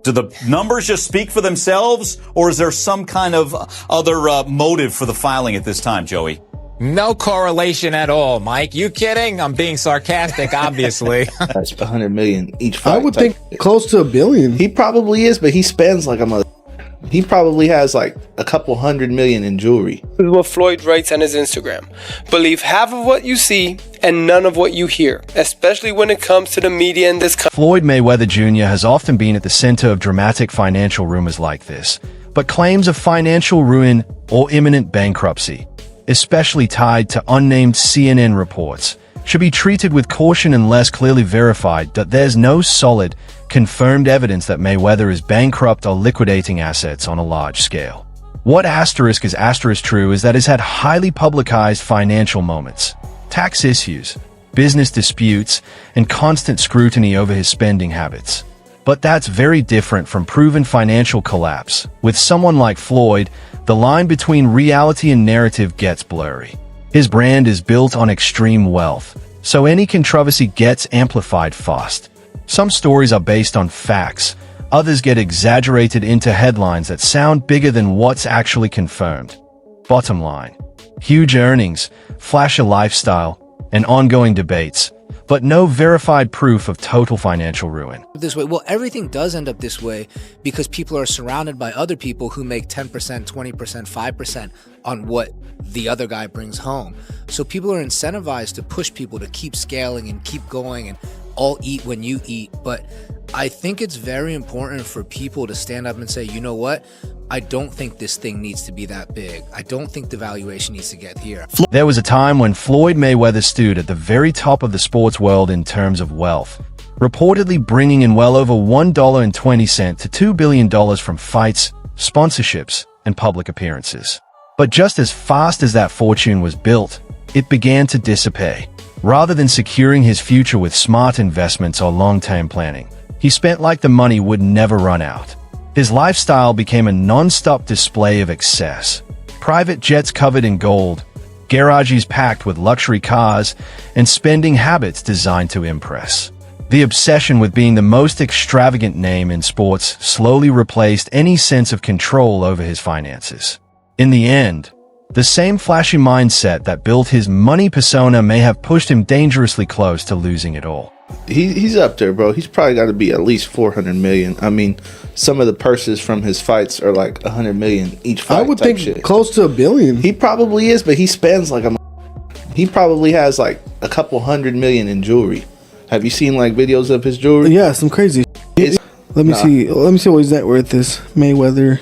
Do the numbers just speak for themselves, or is there some kind of other motive for the filing at this time, Joey? No correlation at all, Mike. You kidding? I'm being sarcastic, obviously. That's 100 million each fight. I would think close to $1 billion. He probably is, but he spends like a mother. He probably has like a couple $100 million in jewelry. This is what Floyd writes on his Instagram. Believe half of what you see and none of what you hear, especially when it comes to the media in this country. Floyd Mayweather Jr. has often been at the center of dramatic financial rumors like this, but claims of financial ruin or imminent bankruptcy, especially tied to unnamed CNN reports, should be treated with caution unless clearly verified that there's no solid, confirmed evidence that Mayweather is bankrupt or liquidating assets on a large scale. What asterisk is true is that he's had highly publicized financial moments, tax issues, business disputes, and constant scrutiny over his spending habits. But that's very different from proven financial collapse. With someone like Floyd, the line between reality and narrative gets blurry. His brand is built on extreme wealth, so any controversy gets amplified fast. Some stories are based on facts, others get exaggerated into headlines that sound bigger than what's actually confirmed. Bottom line: huge earnings, flashy lifestyle, and ongoing debates, but no verified proof of total financial ruin. This way, well, everything does end up this way because people are surrounded by other people who make 10%, 20%, 5% on what the other guy brings home. So people are incentivized to push people to keep scaling and keep going and all eat when you eat. But I think it's very important for people to stand up and say, you know what? I don't think this thing needs to be that big. I don't think the valuation needs to get here. There was a time when Floyd Mayweather stood at the very top of the sports world in terms of wealth, reportedly bringing in well over $1.20 to $2 billion from fights, sponsorships, and public appearances. But just as fast as that fortune was built, it began to dissipate. Rather than securing his future with smart investments or long-term planning, he spent like the money would never run out. His lifestyle became a non-stop display of excess. Private jets covered in gold, garages packed with luxury cars, and spending habits designed to impress. The obsession with being the most extravagant name in sports slowly replaced any sense of control over his finances. In the end, the same flashy mindset that built his money persona may have pushed him dangerously close to losing it all. He's up there, bro. He's probably got to be at least 400 million. I mean, some of the purses from his fights are like 100 million each fight. I would think close to $1 billion. He probably is, but he spends like a. He probably has like a couple $100 million in jewelry. Have you seen like videos of his jewelry? Yeah, some crazy. Let me see. Let me see what his net worth is. Mayweather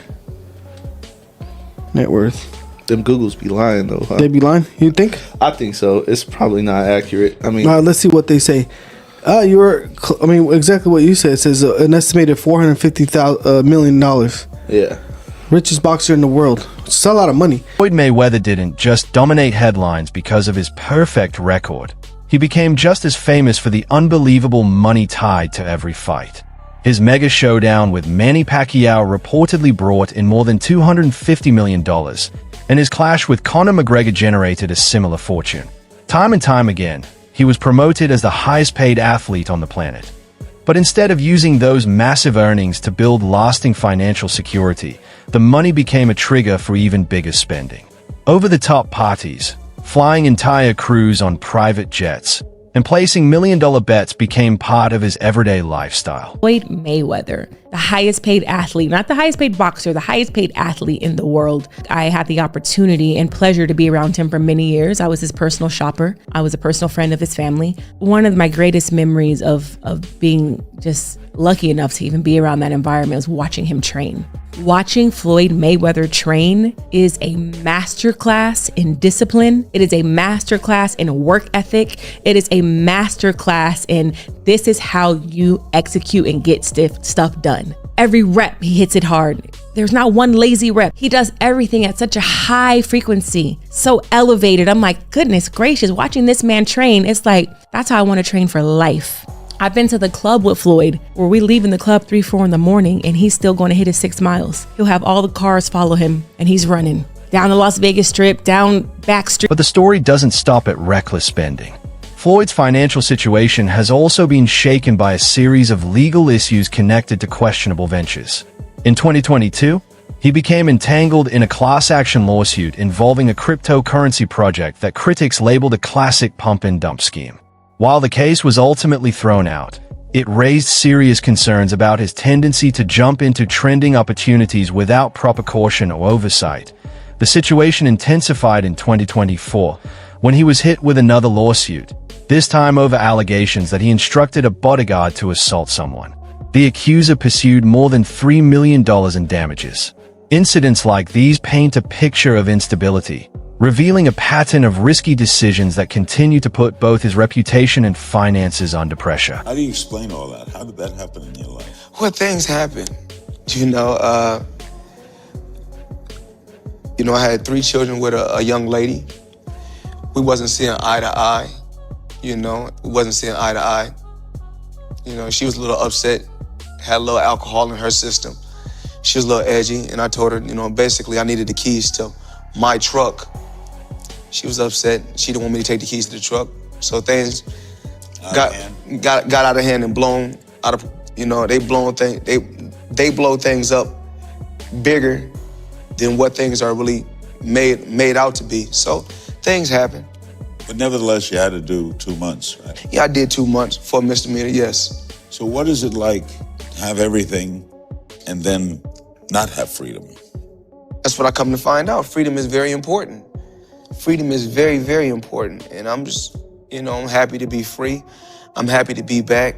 net worth. Them Googles be lying though, huh? They be lying? You think? I think so. It's probably not accurate. I mean, let's see what they say. Exactly what you said. It says an estimated $450 million. Yeah. Richest boxer in the world. It's a lot of money. Floyd Mayweather didn't just dominate headlines because of his perfect record. He became just as famous for the unbelievable money tied to every fight. His mega showdown with Manny Pacquiao reportedly brought in more than $250 million, and his clash with Conor McGregor generated a similar fortune. Time and time again, he was promoted as the highest-paid athlete on the planet. But instead of using those massive earnings to build lasting financial security, the money became a trigger for even bigger spending. Over-the-top parties, flying entire crews on private jets, and placing million-dollar bets became part of his everyday lifestyle. Floyd Mayweather, the highest paid athlete, not the highest paid boxer, the highest paid athlete in the world. I had the opportunity and pleasure to be around him for many years. I was his personal shopper. I was a personal friend of his family. One of my greatest memories of being just lucky enough to even be around that environment was watching him train. Watching Floyd Mayweather train is a masterclass in discipline. It is a masterclass in work ethic. It is a masterclass in this is how you execute and get stuff done. Every rep, he hits it hard. There's not one lazy rep. He does everything at such a high frequency, so elevated. I'm like, goodness gracious, watching this man train, it's like, that's how I want to train for life. I've been to the club with Floyd where we leave in the club 3, 4 in the morning and he's still going to hit his 6 miles. He'll have all the cars follow him and he's running down the Las Vegas Strip, down back street. But the story doesn't stop at reckless spending. Floyd's financial situation has also been shaken by a series of legal issues connected to questionable ventures. In 2022, he became entangled in a class action lawsuit involving a cryptocurrency project that critics labeled a classic pump and dump scheme. While the case was ultimately thrown out, it raised serious concerns about his tendency to jump into trending opportunities without proper caution or oversight. The situation intensified in 2024 when he was hit with another lawsuit, this time over allegations that he instructed a bodyguard to assault someone. The accuser pursued more than $3 million in damages. Incidents like these paint a picture of instability, revealing a pattern of risky decisions that continue to put both his reputation and finances under pressure. How do you explain all that? How did that happen in your life? Well, things happen. I had 3 children with a young lady. We wasn't seeing eye to eye. We wasn't seeing eye to eye. She was a little upset, had a little alcohol in her system. She was a little edgy, and I told her, basically I needed the keys to my truck. She was upset. She didn't want me to take the keys to the truck. So things got out of hand and blown out of, they blow things up bigger than what things are really made out to be. So things happen. But nevertheless, you had to do 2 months, right? Yeah, I did 2 months for a misdemeanor, yes. So what is it like to have everything and then not have freedom? That's what I come to find out. Freedom is very important. Freedom is very, very important. And I'm just, I'm happy to be free. I'm happy to be back,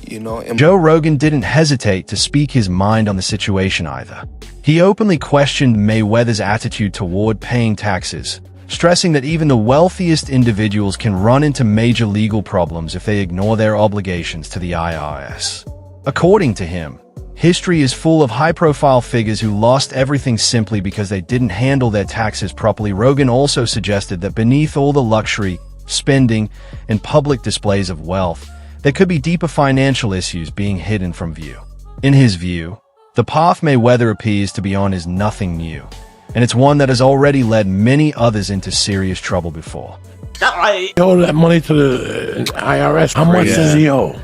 And Joe Rogan didn't hesitate to speak his mind on the situation either. He openly questioned Mayweather's attitude toward paying taxes, stressing that even the wealthiest individuals can run into major legal problems if they ignore their obligations to the IRS. According to him, history is full of high-profile figures who lost everything simply because they didn't handle their taxes properly. Rogan also suggested that beneath all the luxury, spending, and public displays of wealth, there could be deeper financial issues being hidden from view. In his view, the path Mayweather appears to be on is nothing new, and it's one that has already led many others into serious trouble before. He owed that money to the IRS. How much does he owe?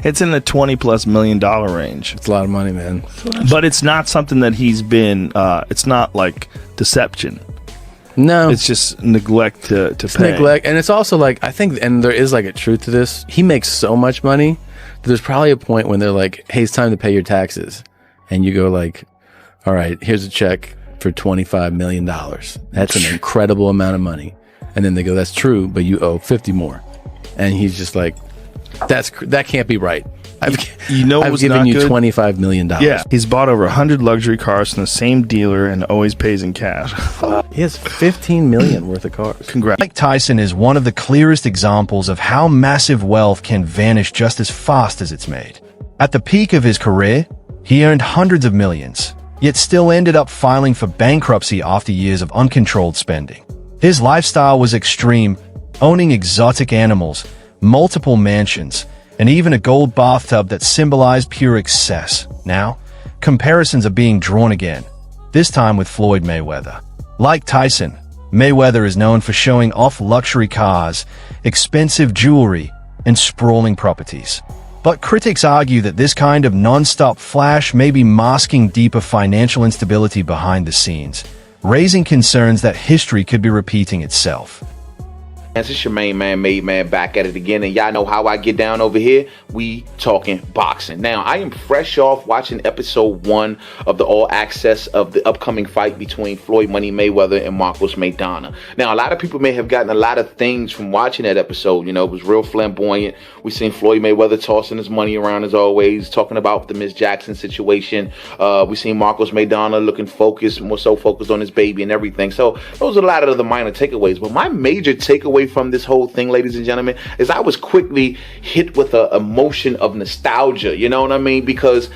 It's in the $20+ million range. It's a lot of money, man. But it's not something that he's been, it's not like deception. No. It's just neglect to pay. Neglect. And it's also like, I think, and there is like a truth to this. He makes so much money that there's probably a point when they're like, hey, it's time to pay your taxes. And you go like, all right, here's a check for $25 million. That's an incredible amount of money. And then they go, that's true, but you owe 50 more. And he's just like, that can't be right. I've given you $25 million. Yeah, he's bought over 100 luxury cars from the same dealer and always pays in cash. He has $15 million worth of cars. Congrats. Mike Tyson is one of the clearest examples of how massive wealth can vanish just as fast as it's made. At the peak of his career, he earned hundreds of millions, yet still ended up filing for bankruptcy after years of uncontrolled spending. His lifestyle was extreme, owning exotic animals, multiple mansions, and even a gold bathtub that symbolized pure excess. Now, comparisons are being drawn again, this time with Floyd Mayweather. Like Tyson, Mayweather is known for showing off luxury cars, expensive jewelry, and sprawling properties. But critics argue that this kind of non-stop flash may be masking deeper financial instability behind the scenes, raising concerns that history could be repeating itself. It's your main man, Made Man, back at it again, and y'all know how I get down over here. We talking boxing. Now, I am fresh off watching episode 1 of the All Access of the upcoming fight between Floyd Money Mayweather and Marcos Maidana. Now, a lot of people may have gotten a lot of things from watching that episode. It was real flamboyant. We seen Floyd Mayweather tossing his money around as always, talking about the Miss Jackson situation. We seen Marcos Maidana looking focused, more so focused on his baby and everything. So those are a lot of the minor takeaways. But my major takeaway from this whole thing, ladies and gentlemen, is I was quickly hit with a emotion of nostalgia, you know what I mean? Because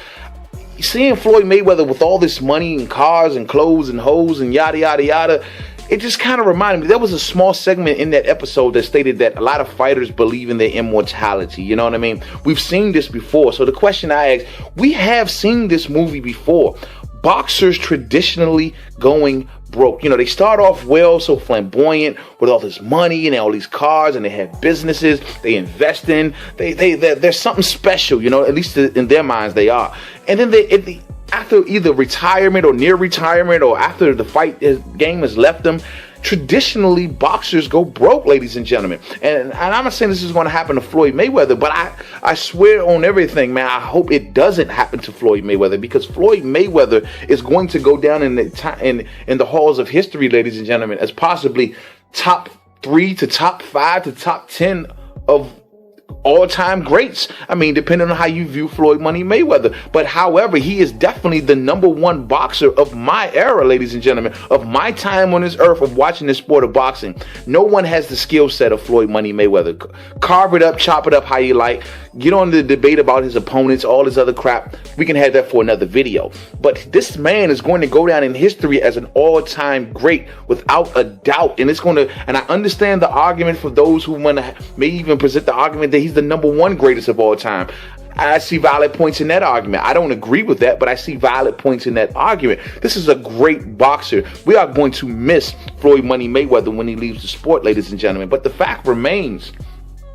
seeing Floyd Mayweather with all this money and cars and clothes and hoes and yada yada yada, it just kind of reminded me. There was a small segment in that episode that stated that a lot of fighters believe in their immortality, you know what I mean? We've seen this before. So the question I ask, we have seen this movie before. boxers traditionally going broke. You know, they start off well, so flamboyant with all this money and all these cars, and they have businesses they invest in. They're something special, you know, at least in their minds they are. And then after either retirement or near retirement, or after the fight game has left them, traditionally boxers go broke, ladies and gentlemen. And I'm not saying this is going to happen to Floyd Mayweather, but I swear on everything, man, I hope it doesn't happen to Floyd Mayweather, because Floyd Mayweather is going to go down in the halls of history, ladies and gentlemen, as possibly top 3 to top 5 to top 10 of all-time greats. I mean, depending on how you view Floyd Money Mayweather. But however, he is definitely the #1 boxer of my era, ladies and gentlemen, of my time on this earth of watching the sport of boxing. No one has the skill set of Floyd Money Mayweather. Carve it up, chop it up how you like. Get on the debate about his opponents, all this other crap. We can have that for another video. But this man is going to go down in history as an all-time great without a doubt. And I understand the argument for those who may even present the argument that he's the #1 greatest of all time. I see valid points in that argument. I don't agree with that, but I see valid points in that argument. This is a great boxer. We are going to miss Floyd Money Mayweather when he leaves the sport, ladies and gentlemen. But the fact remains.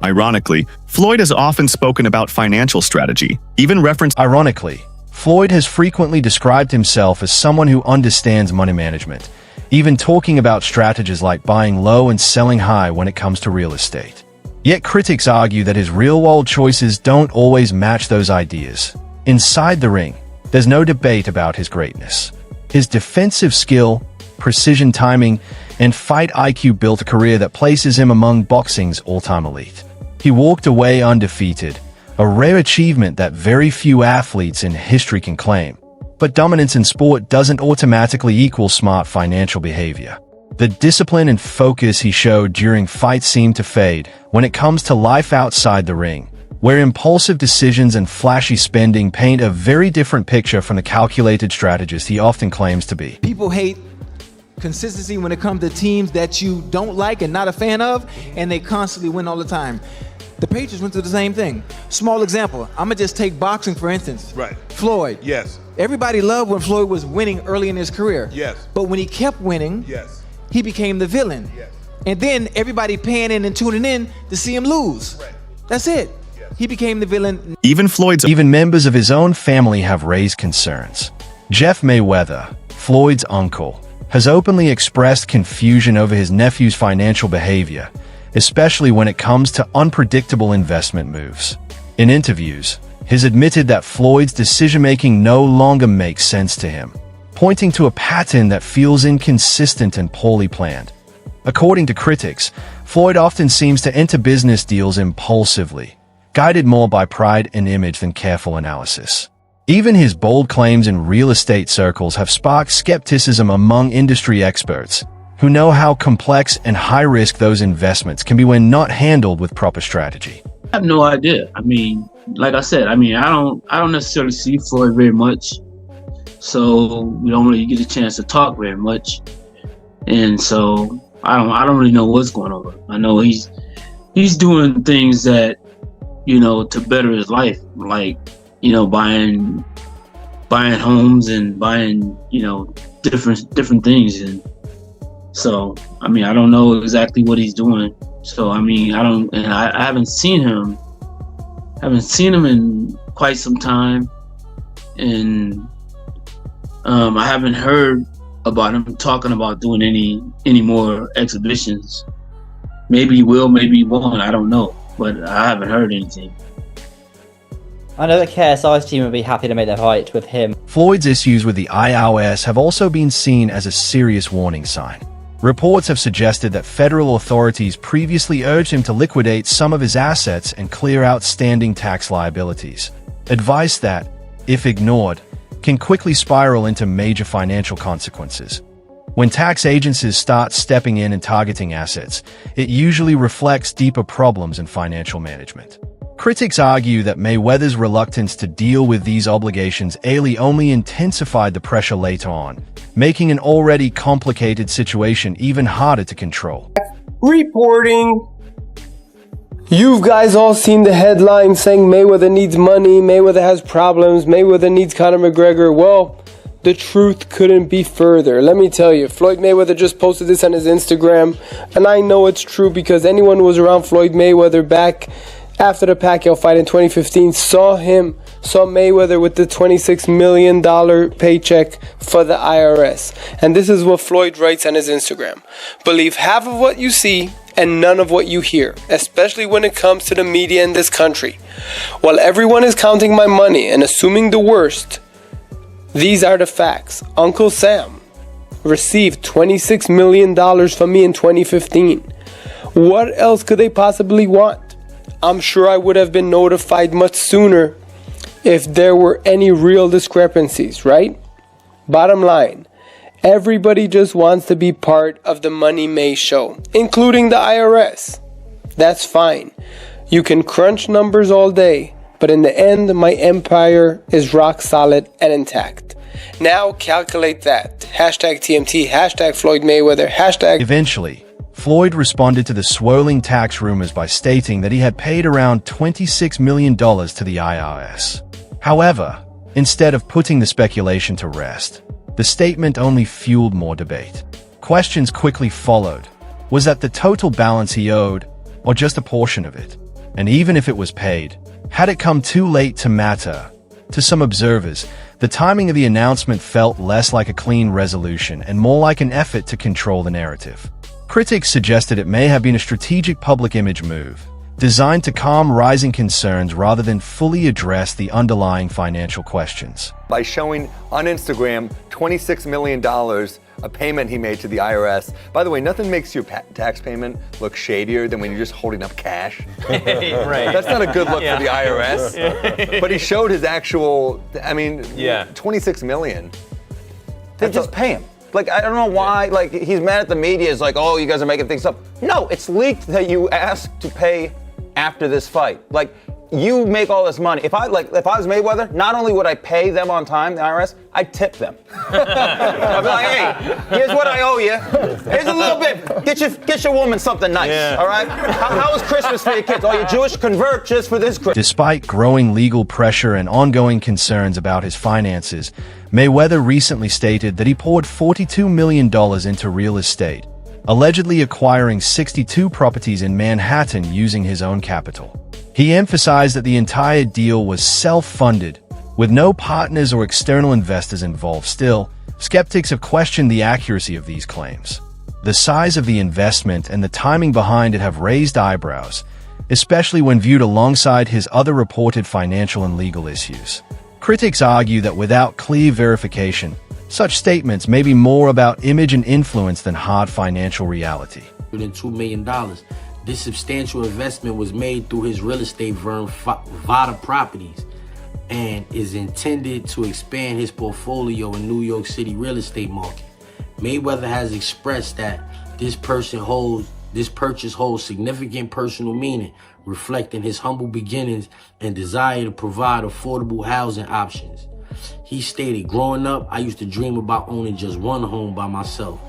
Ironically, Floyd has often spoken about financial strategy, even referenced. Ironically, Floyd has frequently described himself as someone who understands money management, even talking about strategies like buying low and selling high when it comes to real estate. Yet critics argue that his real-world choices don't always match those ideas. Inside the ring, there's no debate about his greatness. His defensive skill, precision timing, and fight IQ built a career that places him among boxing's all-time elite. He walked away undefeated, a rare achievement that very few athletes in history can claim. But dominance in sport doesn't automatically equal smart financial behavior. The discipline and focus he showed during fights seemed to fade when it comes to life outside the ring, where impulsive decisions and flashy spending paint a very different picture from the calculated strategist he often claims to be. People hate consistency when it comes to teams that you don't like and not a fan of, and they constantly win all the time. The Patriots went through the same thing. Small example. I'm going to just take boxing, for instance. Right. Floyd. Yes. Everybody loved when Floyd was winning early in his career. Yes. But when he kept winning, yes, he became the villain. Yes. And then everybody paying in and tuning in to see him lose. Right. That's it. Yes. He became the villain. Even members of his own family have raised concerns. Jeff Mayweather, Floyd's uncle, has openly expressed confusion over his nephew's financial behavior, especially when it comes to unpredictable investment moves. In interviews, he's admitted that Floyd's decision-making no longer makes sense to him, pointing to a pattern that feels inconsistent and poorly planned. According to critics, Floyd often seems to enter business deals impulsively, guided more by pride and image than careful analysis. Even his bold claims in real estate circles have sparked skepticism among industry experts, who know how complex and high-risk those investments can be when not handled with proper strategy. I have no idea. I mean, like I said, I don't necessarily see Floyd very much, so we don't really get a chance to talk very much, and so I don't really know what's going on. I know he's doing things that, to better his life, like, buying homes and buying, different things. And so, I don't know exactly what he's doing. So, I haven't seen him in quite some time. And I haven't heard about him talking about doing any more exhibitions. Maybe he will, maybe he won't, I don't know. But I haven't heard anything. I know that KSI's team would be happy to make their fight with him. Floyd's issues with the IRS have also been seen as a serious warning sign. Reports have suggested that federal authorities previously urged him to liquidate some of his assets and clear outstanding tax liabilities. Advice that, if ignored, can quickly spiral into major financial consequences. When tax agencies start stepping in and targeting assets, it usually reflects deeper problems in financial management. Critics argue that Mayweather's reluctance to deal with these obligations only intensified the pressure later on, making an already complicated situation even harder to control. Reporting. You guys all seen the headline saying Mayweather needs money, Mayweather has problems, Mayweather needs Conor McGregor. Well, The truth couldn't be further. Let me tell you, Floyd Mayweather just posted this on his Instagram, and I know it's true because anyone who was around Floyd Mayweather back after the Pacquiao fight in 2015 saw Mayweather with the $26 million paycheck for the IRS. And this is what Floyd writes on his Instagram. Believe half of what you see and none of what you hear, especially when it comes to the media in this country. While everyone is counting my money and assuming the worst, these are the facts. Uncle Sam received $26 million from me in 2015. What else could they possibly want? I'm sure I would have been notified much sooner if there were any real discrepancies, right? Bottom line, everybody just wants to be part of the Money May show, including the IRS. That's fine. You can crunch numbers all day, but in the end, my empire is rock solid and intact. Now calculate that. Hashtag TMT, hashtag Floyd Mayweather, hashtag... Eventually, Floyd responded to the swirling tax rumors by stating that he had paid around $26 million to the IRS. However, instead of putting the speculation to rest, the statement only fueled more debate. Questions quickly followed. Was that the total balance he owed, or just a portion of it? And even if it was paid, had it come too late to matter? To some observers, the timing of the announcement felt less like a clean resolution and more like an effort to control the narrative. Critics suggested it may have been a strategic public image move, designed to calm rising concerns rather than fully address the underlying financial questions. By showing on Instagram $26 million, a payment he made to the IRS. By the way, nothing makes your tax payment look shadier than when you're just holding up cash. Right. That's not a good look for the IRS. But he showed his actual, $26 million. They just pay him. Like, I don't know why, like, he's mad at the media. It's like, oh, you guys are making things up. No, it's leaked that you asked to pay after this fight. Like, you make all this money. If I was Mayweather, not only would I pay them on time, the IRS, I'd tip them. I'd be like, hey, here's what I owe you. Here's a little bit. Get your woman something nice, all right? How was Christmas for your kids? Oh, you're Jewish? Convert just for this Christmas. Despite growing legal pressure and ongoing concerns about his finances, Mayweather recently stated that he poured $42 million into real estate, allegedly acquiring 62 properties in Manhattan using his own capital. He emphasized that the entire deal was self-funded, with no partners or external investors involved. Still, skeptics have questioned the accuracy of these claims. The size of the investment and the timing behind it have raised eyebrows, especially when viewed alongside his other reported financial and legal issues. Critics argue that without clear verification, such statements may be more about image and influence than hard financial reality. $2 million. This substantial investment was made through his real estate firm, Vada Properties, and is intended to expand his portfolio in New York City real estate market. Mayweather has expressed that this purchase holds significant personal meaning, reflecting his humble beginnings and desire to provide affordable housing options. He stated, growing up, I used to dream about owning just one home by myself.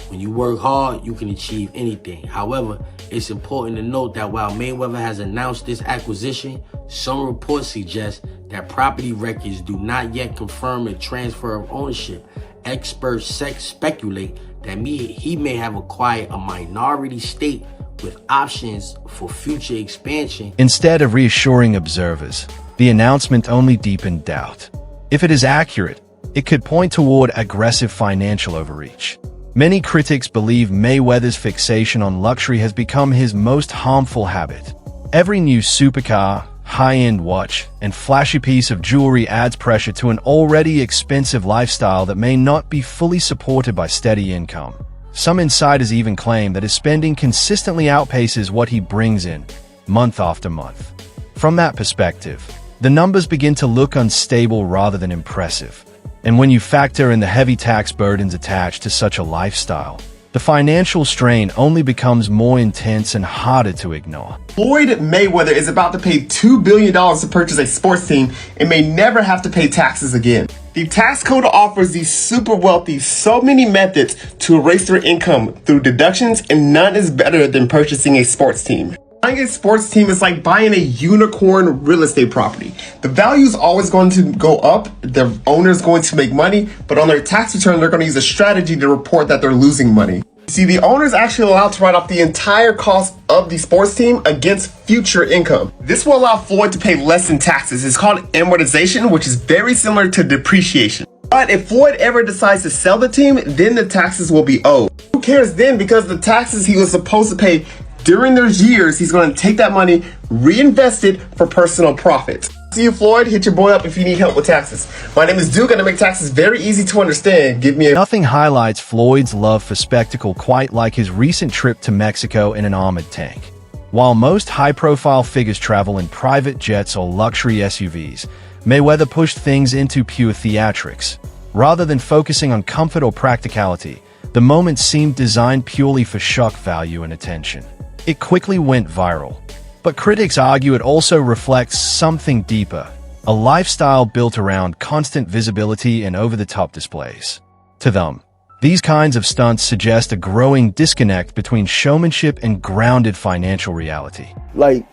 When you work hard, you can achieve anything. However, it's important to note that while Mayweather has announced this acquisition, some reports suggest that property records do not yet confirm a transfer of ownership. Experts speculate that he may have acquired a minority stake with options for future expansion. Instead of reassuring observers, the announcement only deepened doubt. If it is accurate, it could point toward aggressive financial overreach. Many critics believe Mayweather's fixation on luxury has become his most harmful habit. Every new supercar, high-end watch, and flashy piece of jewelry adds pressure to an already expensive lifestyle that may not be fully supported by steady income. Some insiders even claim that his spending consistently outpaces what he brings in, month after month. From that perspective, the numbers begin to look unstable rather than impressive. And when you factor in the heavy tax burdens attached to such a lifestyle, the financial strain only becomes more intense and harder to ignore. Floyd Mayweather is about to pay $2 billion to purchase a sports team and may never have to pay taxes again. The tax code offers these super wealthy so many methods to erase their income through deductions, and none is better than purchasing a sports team. Buying a sports team is like buying a unicorn real estate property. The value is always going to go up, the owner's going to make money, but on their tax return, they're going to use a strategy to report that they're losing money. See, the owner is actually allowed to write off the entire cost of the sports team against future income. This will allow Floyd to pay less in taxes. It's called amortization, which is very similar to depreciation. But if Floyd ever decides to sell the team, then the taxes will be owed. Who cares then? Because the taxes he was supposed to pay during those years, he's going to take that money, reinvest it for personal profit. See you, Floyd. Hit your boy up if you need help with taxes. My name is Duke, and I make taxes very easy to understand. Give me a... Nothing highlights Floyd's love for spectacle quite like his recent trip to Mexico in an armored tank. While most high-profile figures travel in private jets or luxury SUVs, Mayweather pushed things into pure theatrics. Rather than focusing on comfort or practicality, the moment seemed designed purely for shock value and attention. It quickly went viral. But critics argue it also reflects something deeper, a lifestyle built around constant visibility and over-the-top displays. To them, these kinds of stunts suggest a growing disconnect between showmanship and grounded financial reality. Like,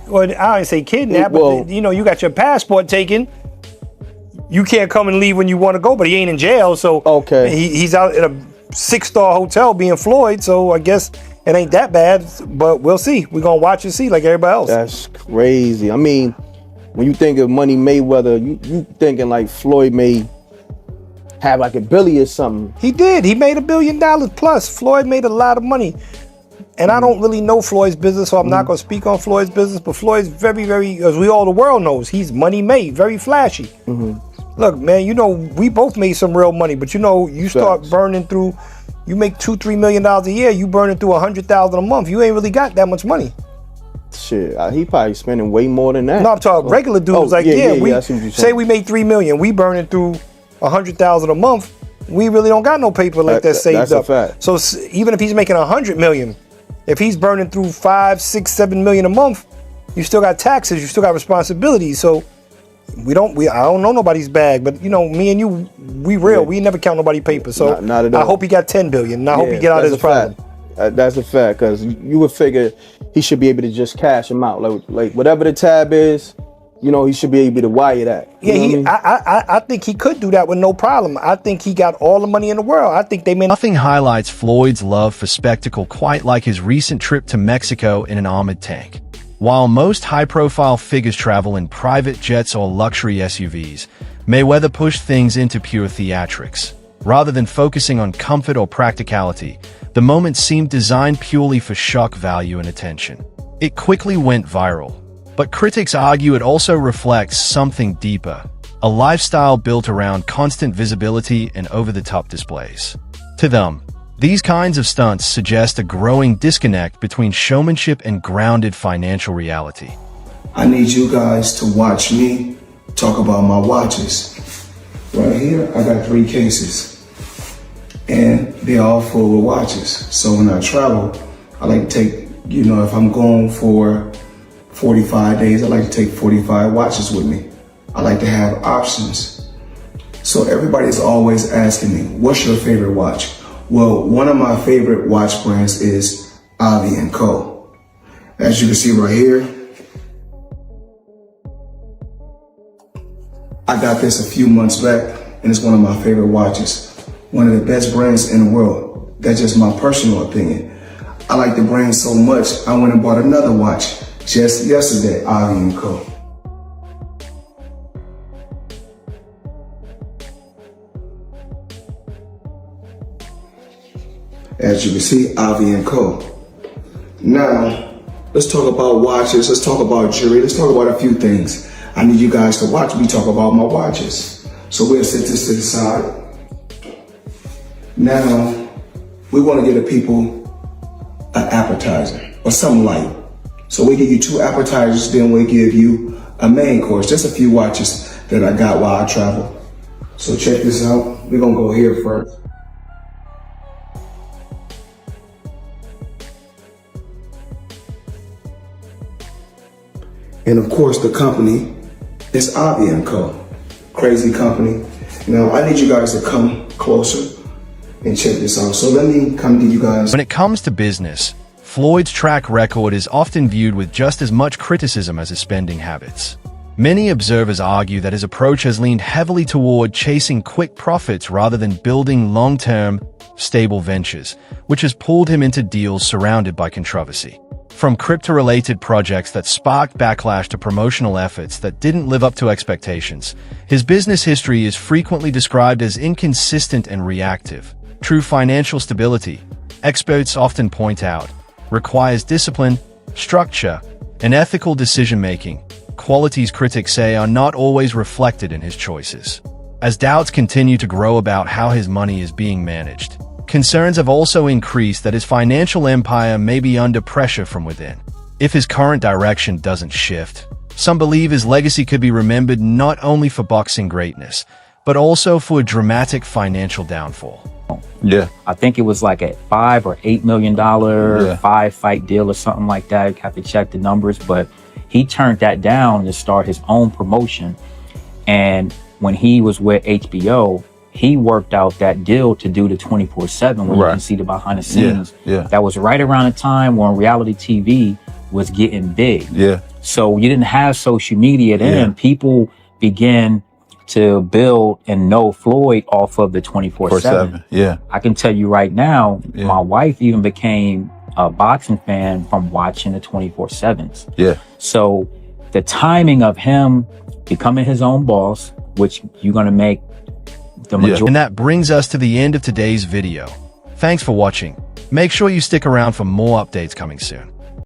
well, I don't say kidnap, but you know, you got your passport taken. You can't come and leave when you want to go, but he ain't in jail, so okay. He's out at a 6-star hotel being Floyd, so I guess it ain't that bad, but we'll see. We're going to watch and see like everybody else. That's crazy. I mean, when you think of Money Mayweather, you thinking like Floyd may have like $1 billion or something. He did. He made $1 billion plus. Floyd made a lot of money. And I don't really know Floyd's business, so I'm not going to speak on Floyd's business, but Floyd's very, very, as we all the world knows, he's money made, very flashy. Look, man, you know, we both made some real money, but you know, you start burning through, you make $2-3 million a year, you burning through $100,000 a month. You ain't really got that much money. Shit, he probably spending way more than that. No, I'm talking regular dudes. We say we made $3 million, we burning through $100,000 a month. We really don't got no paper like that saved up. That's a fact. So even if he's making $100 million, if he's burning through $5, $6, $7 million a month, you still got taxes, you still got responsibilities. So I don't know nobody's bag, but you know, me and you, we real. We never count nobody paper. So not at all. I hope he got 10 billion. And I hope he get out of his problem. That's a fact, because you would figure he should be able to just cash him out. Like whatever the tab is, you know, he should be able to wire that. I think he could do that with no problem. I think he got all the money in the world. I think they made... Nothing highlights Floyd's love for spectacle quite like his recent trip to Mexico in an armored tank. While most high-profile figures travel in private jets or luxury SUVs, Mayweather pushed things into pure theatrics. Rather than focusing on comfort or practicality, the moment seemed designed purely for shock value and attention. It quickly went viral. But critics argue it also reflects something deeper, a lifestyle built around constant visibility and over-the-top displays. To them, these kinds of stunts suggest a growing disconnect between showmanship and grounded financial reality. I need you guys to watch me talk about my watches. Right here, I got 3 cases, and they're all full with watches. So when I travel, I like to take, you know, if I'm going for 45 days, I like to take 45 watches with me. I like to have options. So everybody's always asking me, what's your favorite watch? Well, one of my favorite watch brands is Avi & Co. As you can see right here, I got this a few months back, and it's one of my favorite watches. One of the best brands in the world. That's just my personal opinion. I like the brand so much, I went and bought another watch just yesterday, Avi & Co. As you can see, Avi & Co. Now, let's talk about watches, let's talk about jewelry, let's talk about a few things. I need you guys to watch me talk about my watches. So we'll set this to the side. Now, we want to give the people an appetizer or something light. So we give you 2 appetizers, then we give you a main course, just a few watches that I got while I travel. So check this out. We're gonna go here first. And of course the company is Avi & Co. Crazy company. Now I need you guys to come closer and check this out. So let me come to you guys. When it comes to business, Floyd's track record is often viewed with just as much criticism as his spending habits. Many observers argue that his approach has leaned heavily toward chasing quick profits rather than building long-term, stable ventures, which has pulled him into deals surrounded by controversy. From crypto-related projects that sparked backlash to promotional efforts that didn't live up to expectations, his business history is frequently described as inconsistent and reactive. True financial stability, experts often point out, requires discipline, structure, and ethical decision-making, qualities critics say are not always reflected in his choices. As doubts continue to grow about how his money is being managed, concerns have also increased that his financial empire may be under pressure from within. If his current direction doesn't shift, some believe his legacy could be remembered not only for boxing greatness, but also for a dramatic financial downfall. Yeah, I think it was like a $5 or $8 million 5-fight deal or something like that. You have to check the numbers, but he turned that down to start his own promotion. And when he was with HBO, he worked out that deal to do the 24/7, where you can see the behind the scenes. That was right around the time when reality TV was getting big. So you didn't have social media then. People began to build and know Floyd off of the 24/7. I can tell you right now, my wife even became a boxing fan from watching the 24/7s. So the timing of him becoming his own boss, which you're going to make the majority. And that brings us to the end of today's video. Thanks for watching. Make sure you stick around for more updates coming soon.